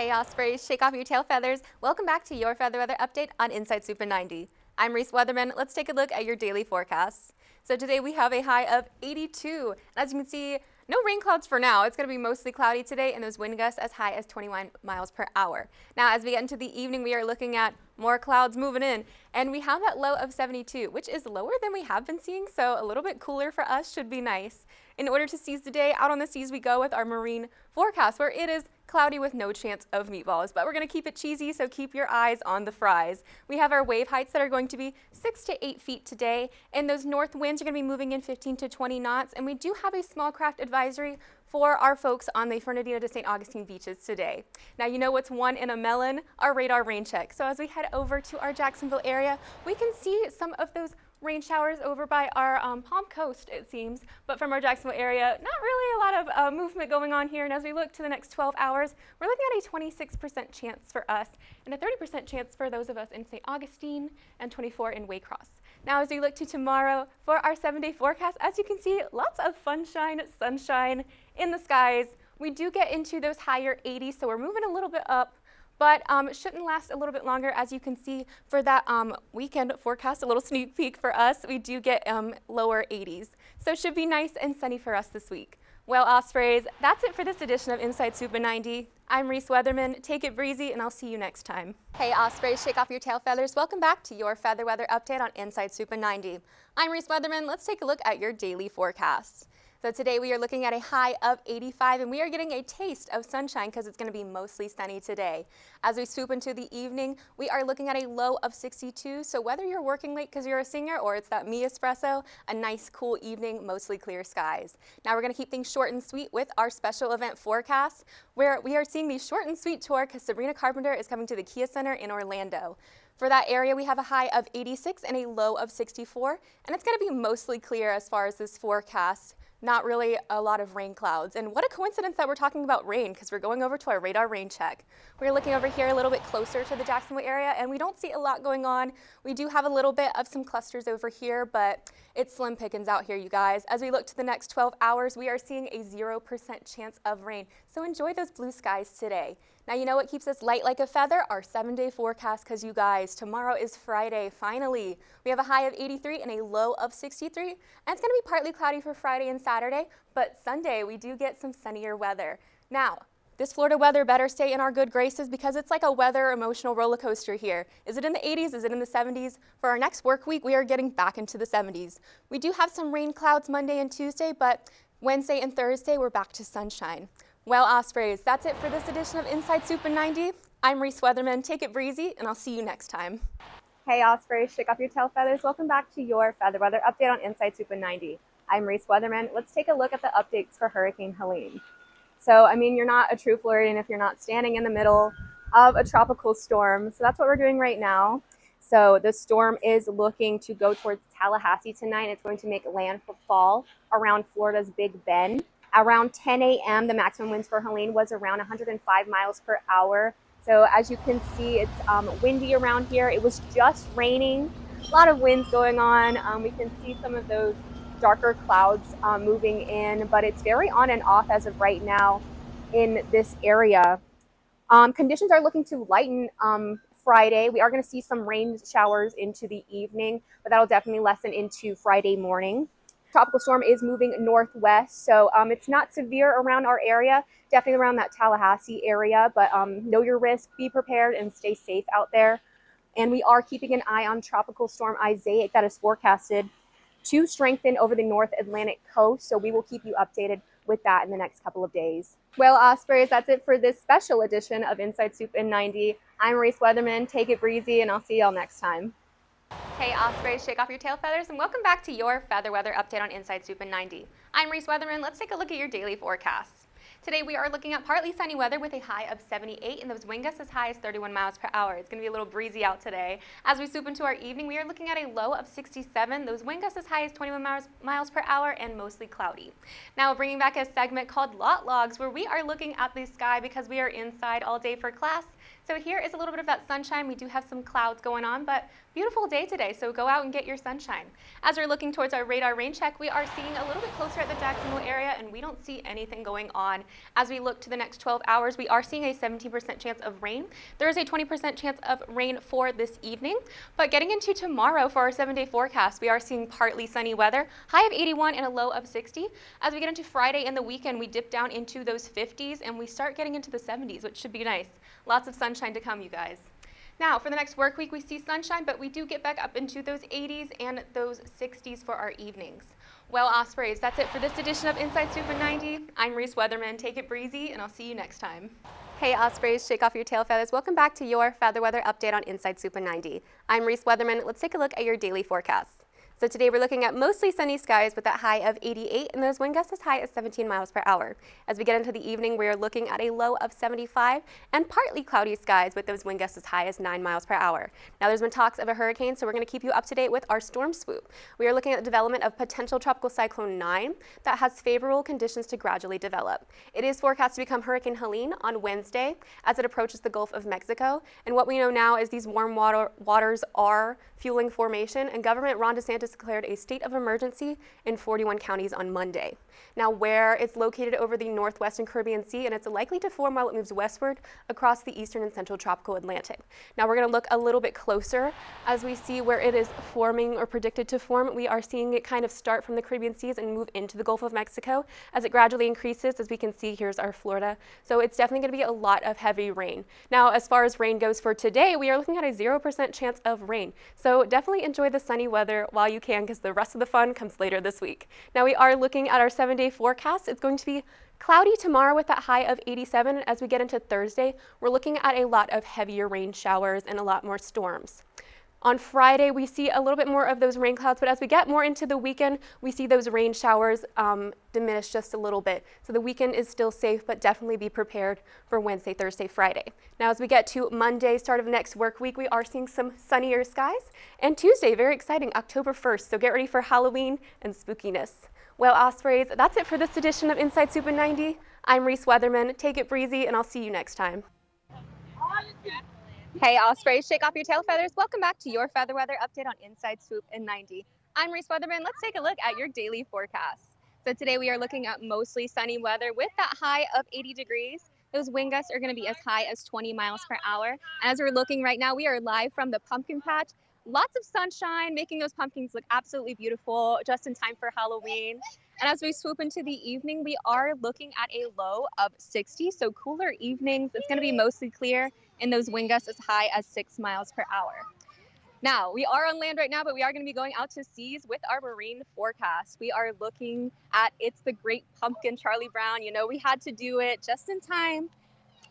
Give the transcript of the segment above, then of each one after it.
Hey Ospreys, shake off your tail feathers. Welcome back to your Feather Weather Update on Inside Swoop 90. I'm Reese Leatherman. Let's take a look at your daily forecasts. So today we have a high of 82. And as you can see, no rain clouds for now. It's going to be mostly cloudy today and those wind gusts as high as 21 miles per hour. Now as we get into the evening, we are looking at more clouds moving in, and we have that low of 72, which is lower than we have been seeing, so a little bit cooler for us should be nice. In order to seize the day, out on the seas we go with our marine forecast, where it is cloudy with no chance of meatballs, but we're going to keep it cheesy, so keep your eyes on the fries. We have our wave heights that are going to be 6 to 8 feet today, and those north winds are going to be moving in 15 to 20 knots, and we do have a small craft advisory for our folks on the Fernandina to St. Augustine beaches today. Now you know what's one in a melon? Our radar rain check. So as we head over to our Jacksonville area, we can see some of those rain showers over by our Palm Coast, it seems, but from our Jacksonville area, not really a lot of movement going on here. And as we look to the next 12 hours, we're looking at a 26% chance for us and a 30% chance for those of us in St. Augustine and 24 in Waycross. Now as we look to tomorrow for our 7-day forecast, as you can see, lots of sunshine in the skies. We do get into those higher 80s, so we're moving a little bit up, but it shouldn't last a little bit longer. As you can see for that weekend forecast, a little sneak peek for us, we do get lower 80s. So it should be nice and sunny for us this week. Well, Ospreys, that's it for this edition of Inside Swoop 90. I'm Reese Leatherman. Take it breezy, and I'll see you next time. Hey, Ospreys, shake off your tail feathers. Welcome back to your Feather Weather Update on Inside Swoop 90. I'm Reese Leatherman. Let's take a look at your daily forecast. So today we are looking at a high of 85, and we are getting a taste of sunshine because it's going to be mostly sunny today. As we swoop into the evening, we are looking at a low of 62, so whether you're working late because you're a singer or it's that me espresso, a nice cool evening, mostly clear skies. Now we're going to keep things short and sweet with our special event forecast, where we are seeing the short and sweet tour because Sabrina Carpenter is coming to the Kia Center in Orlando. For that area, we have a high of 86 and a low of 64, and it's going to be mostly clear as far as this forecast. Not really a lot of rain clouds. And what a coincidence that we're talking about rain, because we're going over to our radar rain check. We're looking over here a little bit closer to the Jacksonville area, and we don't see a lot going on. We do have a little bit of some clusters over here, but it's slim pickings out here, you guys. As we look to the next 12 hours, we are seeing a 0% chance of rain. So enjoy those blue skies today. Now you know what keeps us light like a feather? Our 7-day forecast, because you guys, tomorrow is Friday, finally. We have a high of 83 and a low of 63, and it's going to be partly cloudy for Friday and Saturday, but Sunday we do get some sunnier weather. Now, this Florida weather better stay in our good graces because it's like a weather emotional roller coaster here. Is it in the 80s? Is it in the 70s? For our next work week, we are getting back into the 70s. We do have some rain clouds Monday and Tuesday, but Wednesday and Thursday, we're back to sunshine. Well, Ospreys, that's it for this edition of Inside Swoop 90. I'm Reese Leatherman. Take it breezy, and I'll see you next time. Hey, Ospreys, shake off your tail feathers. Welcome back to your Feather Weather Update on Inside Swoop 90. I'm Reese Leatherman. Let's take a look at the updates for Hurricane Helene. So, I mean, you're not a true Floridian if you're not standing in the middle of a tropical storm. So that's what we're doing right now. So the storm is looking to go towards Tallahassee tonight. It's going to make landfall around Florida's Big Bend. Around 10 a.m., the maximum winds for Helene was around 105 miles per hour. So as you can see, it's windy around here. It was just raining, a lot of winds going on. We can see some of those darker clouds moving in, but it's very on and off as of right now in this area. Conditions are looking to lighten Friday. We are going to see some rain showers into the evening, but that'll definitely lessen into Friday morning. Tropical storm is moving northwest, so it's not severe around our area, definitely around that Tallahassee area, but know your risk, be prepared, and stay safe out there. And we are keeping an eye on Tropical Storm Isaiah that is forecasted to strengthen over the North Atlantic coast, so we will keep you updated with that in the next couple of days. Well, Ospreys, that's it for this special edition of Inside Swoop 90. I'm Reese Leatherman. Take it breezy, and I'll see y'all next time. Hey Ospreys, shake off your tail feathers and welcome back to your Feather Weather Update on Inside Swoop 90. I'm Reese Leatherman. Let's take a look at your daily forecasts. Today we are looking at partly sunny weather with a high of 78 and those wind gusts as high as 31 miles per hour. It's going to be a little breezy out today. As we swoop into our evening, we are looking at a low of 67, those wind gusts as high as 21 miles per hour and mostly cloudy. Now bringing back a segment called Lot Logs where we are looking at the sky because we are inside all day for class. So here is a little bit of that sunshine. We do have some clouds going on, but beautiful day today, so go out and get your sunshine. As we're looking towards our radar rain check, we are seeing a little bit closer at the Jacksonville area, and we don't see anything going on. As we look to the next 12 hours, we are seeing a 17% chance of rain. There is a 20% chance of rain for this evening, but getting into tomorrow for our 7-day forecast, we are seeing partly sunny weather, high of 81 and a low of 60. As we get into Friday and the weekend, we dip down into those 50s and we start getting into the 70s, which should be nice. Lots of sunshine to come, you guys. Now, for the next work week, we see sunshine, but we do get back up into those 80s and those 60s for our evenings. Well, Ospreys, that's it for this edition of Inside Swoop in 90. I'm Reese Leatherman. Take it breezy, and I'll see you next time. Hey, Ospreys, shake off your tail feathers. Welcome back to your feather weather update on Inside Swoop in 90. I'm Reese Leatherman. Let's take a look at your daily forecast. So today we're looking at mostly sunny skies with that high of 88 and those wind gusts as high as 17 miles per hour. As we get into the evening, we are looking at a low of 75 and partly cloudy skies with those wind gusts as high as 9 miles per hour. Now there's been talks of a hurricane, so we're going to keep you up to date with our storm swoop. We are looking at the development of potential tropical cyclone 9 that has favorable conditions to gradually develop. It is forecast to become Hurricane Helene on Wednesday as it approaches the Gulf of Mexico. And what we know now is these warm waters are fueling formation, and Governor Ron DeSantis declared a state of emergency in 41 counties on Monday. Now, where it's located over the northwestern Caribbean Sea, and it's likely to form while it moves westward across the eastern and central tropical Atlantic. Now, we're going to look a little bit closer as we see where it is forming or predicted to form. We are seeing it kind of start from the Caribbean Seas and move into the Gulf of Mexico as it gradually increases. As we can see, here's our Florida. So it's definitely going to be a lot of heavy rain. Now, as far as rain goes for today, we are looking at a 0% chance of rain. So definitely enjoy the sunny weather while you can, because the rest of the fun comes later this week. Now, we are looking at our 7-day forecast. It's going to be cloudy tomorrow with that high of 87. As we get into Thursday, we're looking at a lot of heavier rain showers and a lot more storms. On Friday, we see a little bit more of those rain clouds, but as we get more into the weekend, we see those rain showers diminish just a little bit. So the weekend is still safe, but definitely be prepared for Wednesday, Thursday, Friday. Now, as we get to Monday, start of next work week, we are seeing some sunnier skies. And Tuesday, very exciting, October 1st. So get ready for Halloween and spookiness. Well, Ospreys, that's it for this edition of Inside Swoop in 90. I'm Reese Leatherman. Take it breezy, and I'll see you next time. Hey, Ospreys, shake off your tail feathers. Welcome back to your feather weather update on Inside Swoop in 90. I'm Reese Leatherman. Let's take a look at your daily forecast. So today we are looking at mostly sunny weather with that high of 80 degrees. Those wind gusts are going to be as high as 20 miles per hour. And as we're looking right now, we are live from the pumpkin patch. Lots of sunshine, making those pumpkins look absolutely beautiful, just in time for Halloween. And as we swoop into the evening, we are looking at a low of 60, so cooler evenings. It's going to be mostly clear, and those wind gusts as high as 6 miles per hour. Now, we are on land right now, but we are going to be going out to seas with our marine forecast. We are looking at It's the Great Pumpkin, Charlie Brown. You know, we had to do it just in time.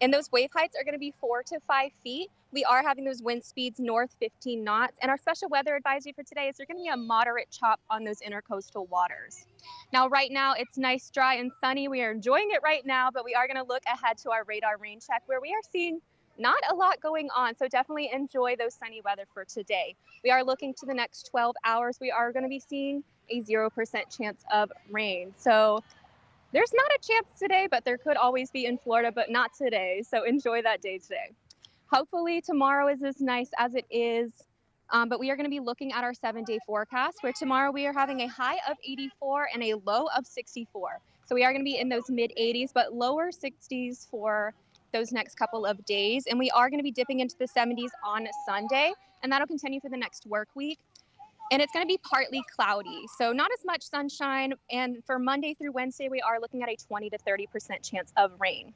And those wave heights are going to be 4 to 5 feet. We are having those wind speeds north 15 knots. And our special weather advisory for today is there's going to be a moderate chop on those intercoastal waters. Now, right now, it's nice, dry, and sunny. We are enjoying it right now, but we are going to look ahead to our radar rain check where we are seeing not a lot going on. So definitely enjoy those sunny weather for today. We are looking to the next 12 hours. We are going to be seeing a 0% chance of rain. So there's not a chance today, but there could always be in Florida, but not today. So enjoy that day today. Hopefully tomorrow is as nice as it is, but we are going to be looking at our 7-day forecast where tomorrow we are having a high of 84 and a low of 64. So we are going to be in those mid 80s, but lower 60s for those next couple of days. And we are going to be dipping into the 70s on Sunday, and that'll continue for the next work week. And it's going to be partly cloudy, so not as much sunshine. And for Monday through Wednesday, we are looking at a 20 to 30% chance of rain.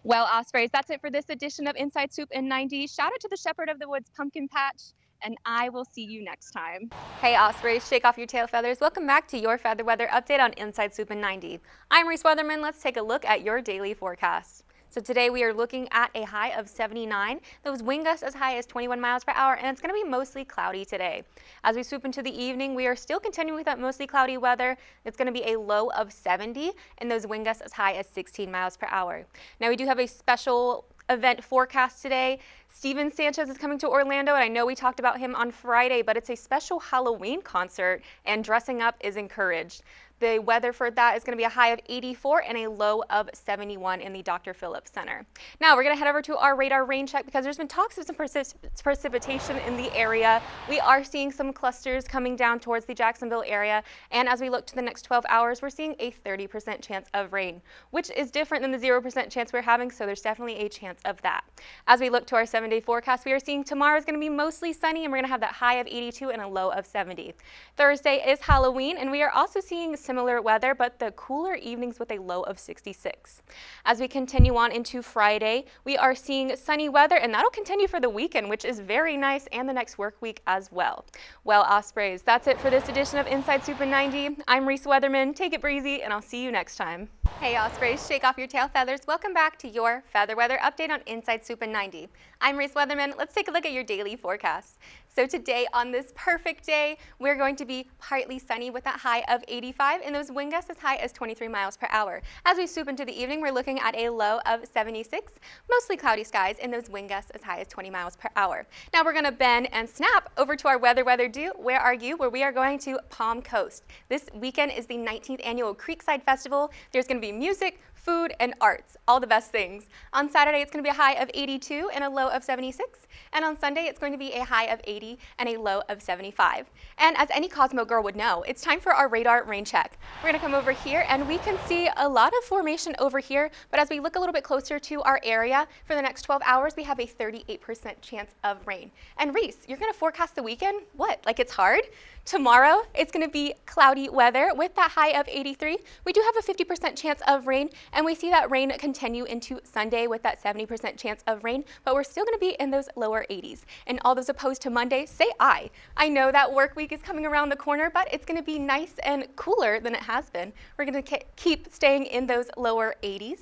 Well, Ospreys, that's it for this edition of Inside Swoop in 90. Shout out to the Shepherd of the Woods Pumpkin Patch, and I will see you next time. Hey, Ospreys, shake off your tail feathers. Welcome back to your feather weather update on Inside Swoop in 90. I'm Reese Leatherman. Let's take a look at your daily forecast. So today we are looking at a high of 79, those wind gusts as high as 21 miles per hour, and it's going to be mostly cloudy today. As we swoop into the evening, we are still continuing with that mostly cloudy weather. It's going to be a low of 70, and those wind gusts as high as 16 miles per hour. Now we do have a special event forecast today. Steven Sanchez is coming to Orlando, and I know we talked about him on Friday, but it's a special Halloween concert, and dressing up is encouraged. The weather for that is going to be a high of 84 and a low of 71 in the Dr. Phillips Center. Now we're going to head over to our radar rain check because there's been talks of some precipitation in the area. We are seeing some clusters coming down towards the Jacksonville area, and as we look to the next 12 hours, we're seeing a 30% chance of rain, which is different than the 0% chance we're having, so there's definitely a chance of that. As we look to our 7-day forecast, we are seeing tomorrow is going to be mostly sunny, and we're going to have that high of 82 and a low of 70. Thursday is Halloween, and we are also seeing similar weather, but the cooler evenings with a low of 66. As we continue on into Friday, we are seeing sunny weather, and that'll continue for the weekend, which is very nice, and the next work week as well. Well, Ospreys, that's it for this edition of Inside Swoop in 90. I'm Reese Leatherman. Take it breezy, and I'll see you next time. Hey Ospreys, shake off your tail feathers. Welcome back to your feather weather update on Inside Swoop in 90. I'm Reese Leatherman. Let's take a look at your daily forecast. So today, on this perfect day, we're going to be partly sunny with that high of 85 and those wind gusts as high as 23 miles per hour. As we swoop into the evening, we're looking at a low of 76, mostly cloudy skies, and those wind gusts as high as 20 miles per hour. Now we're going to bend and snap over to our weather do. Where are you? Where we are going to Palm Coast. This weekend is the 19th annual Creekside Festival. There's going to be music, food, and arts, all the best things. On Saturday, it's going to be a high of 82 and a low of 76. And on Sunday, it's going to be a high of 80 and a low of 75. And as any Cosmo girl would know, it's time for our radar rain check. We're going to come over here, and we can see a lot of formation over here. But as we look a little bit closer to our area, for the next 12 hours, we have a 38% chance of rain. And Reese, you're going to forecast the weekend? What, like it's hard? Tomorrow, it's going to be cloudy weather with that high of 83. We do have a 50% chance of rain, and we see that rain continue into Sunday with that 70% chance of rain, but we're still going to be in those lower 80s. And all those opposed to Monday, say aye. I know that work week is coming around the corner, but it's going to be nice and cooler than it has been. We're going to keep staying in those lower 80s.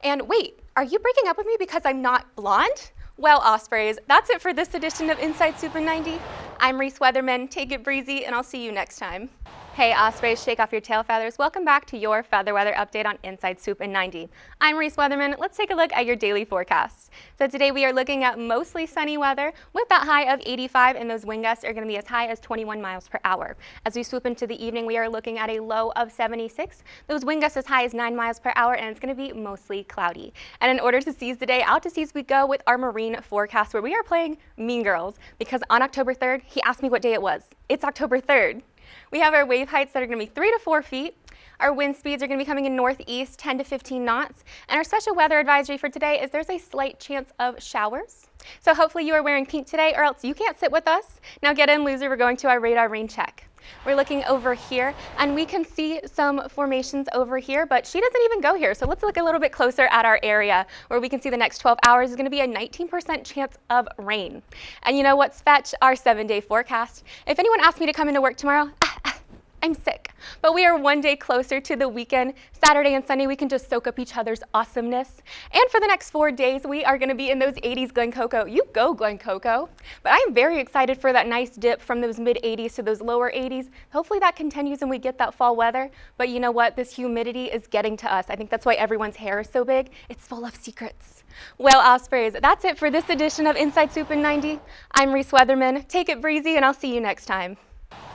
And wait, are you breaking up with me because I'm not blonde? Well, Ospreys, that's it for this edition of Inside Swoop in 90. I'm Reese Leatherman. Take it breezy, and I'll see you next time. Hey Ospreys, shake off your tail feathers. Welcome back to your feather weather update on Inside Swoop in 90. I'm Reese Leatherman. Let's take a look at your daily forecast. So today we are looking at mostly sunny weather with that high of 85, and those wind gusts are going to be as high as 21 miles per hour. As we swoop into the evening, we are looking at a low of 76. Those wind gusts as high as 9 miles per hour, and it's going to be mostly cloudy. And in order to seize the day, out to seas we go with our marine forecast, where we are playing Mean Girls, because on October 3rd, he asked me what day it was. It's October 3rd. We have our wave heights that are going to be 3 to 4 feet. Our wind speeds are going to be coming in northeast, 10 to 15 knots. And our special weather advisory for today is there's a slight chance of showers. So hopefully you are wearing pink today, or else you can't sit with us. Now get in, loser. We're going to our radar rain check. We're looking over here, and we can see some formations over here, but she doesn't even go here. So let's look a little bit closer at our area, where we can see the next 12 hours is going to be a 19% chance of rain. And you know what's fetch? Our 7-day forecast. If anyone asks me to come into work tomorrow, I'm sick. But we are one day closer to the weekend. Saturday and Sunday, we can just soak up each other's awesomeness. And for the next 4 days, we are going to be in those 80s Glen Coco. You go, Glen Coco. But I'm very excited for that nice dip from those mid-80s to those lower 80s. Hopefully that continues and we get that fall weather. But you know what? This humidity is getting to us. I think that's why everyone's hair is so big. It's full of secrets. Well, Ospreys, that's it for this edition of Inside Swoop in 90. I'm Reese Leatherman. Take it breezy, and I'll see you next time.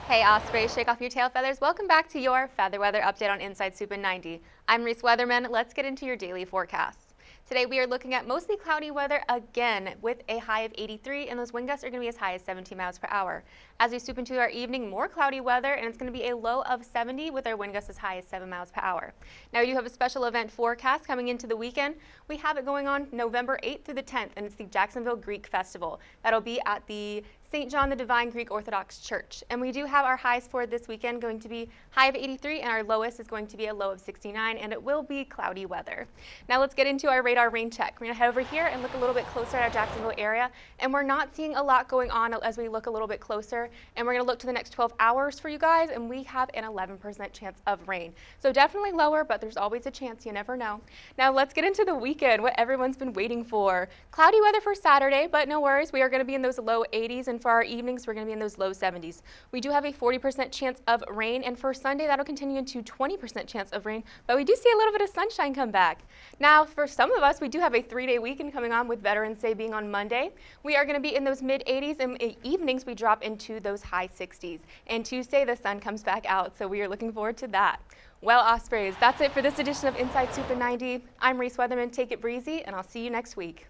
Hey Ospreys, shake off your tail feathers. Welcome back to your feather weather update on Inside Swoop in 90. I'm Reese Leatherman. Let's get into your daily forecast. Today we are looking at mostly cloudy weather again with a high of 83, and those wind gusts are going to be as high as 17 miles per hour. As we swoop into our evening, more cloudy weather, and it's going to be a low of 70 with our wind gusts as high as 7 miles per hour. Now we do have a special event forecast coming into the weekend. We have it going on November 8th through the 10th, and it's the Jacksonville Greek Festival. That'll be at the St. John the Divine Greek Orthodox Church. And we do have our highs for this weekend going to be high of 83, and our lowest is going to be a low of 69, and it will be cloudy weather. Now let's get into our radar rain check. We're going to head over here and look a little bit closer at our Jacksonville area, and we're not seeing a lot going on as we look a little bit closer. And we're going to look to the next 12 hours for you guys, and we have an 11% chance of rain. So definitely lower, but there's always a chance. You never know. Now let's get into the weekend, what everyone's been waiting for. Cloudy weather for Saturday, but no worries. We are going to be in those low 80s and and for our evenings, we're going to be in those low 70s. We do have a 40% chance of rain, and for Sunday, that'll continue into 20% chance of rain, but we do see a little bit of sunshine come back. Now, for some of us, we do have a 3-day weekend coming on with Veterans Day being on Monday. We are going to be in those mid-80s, and evenings, we drop into those high 60s. And Tuesday, the sun comes back out, so we are looking forward to that. Well, Ospreys, that's it for this edition of Inside Super 90. I'm Reese Leatherman. Take it breezy, and I'll see you next week.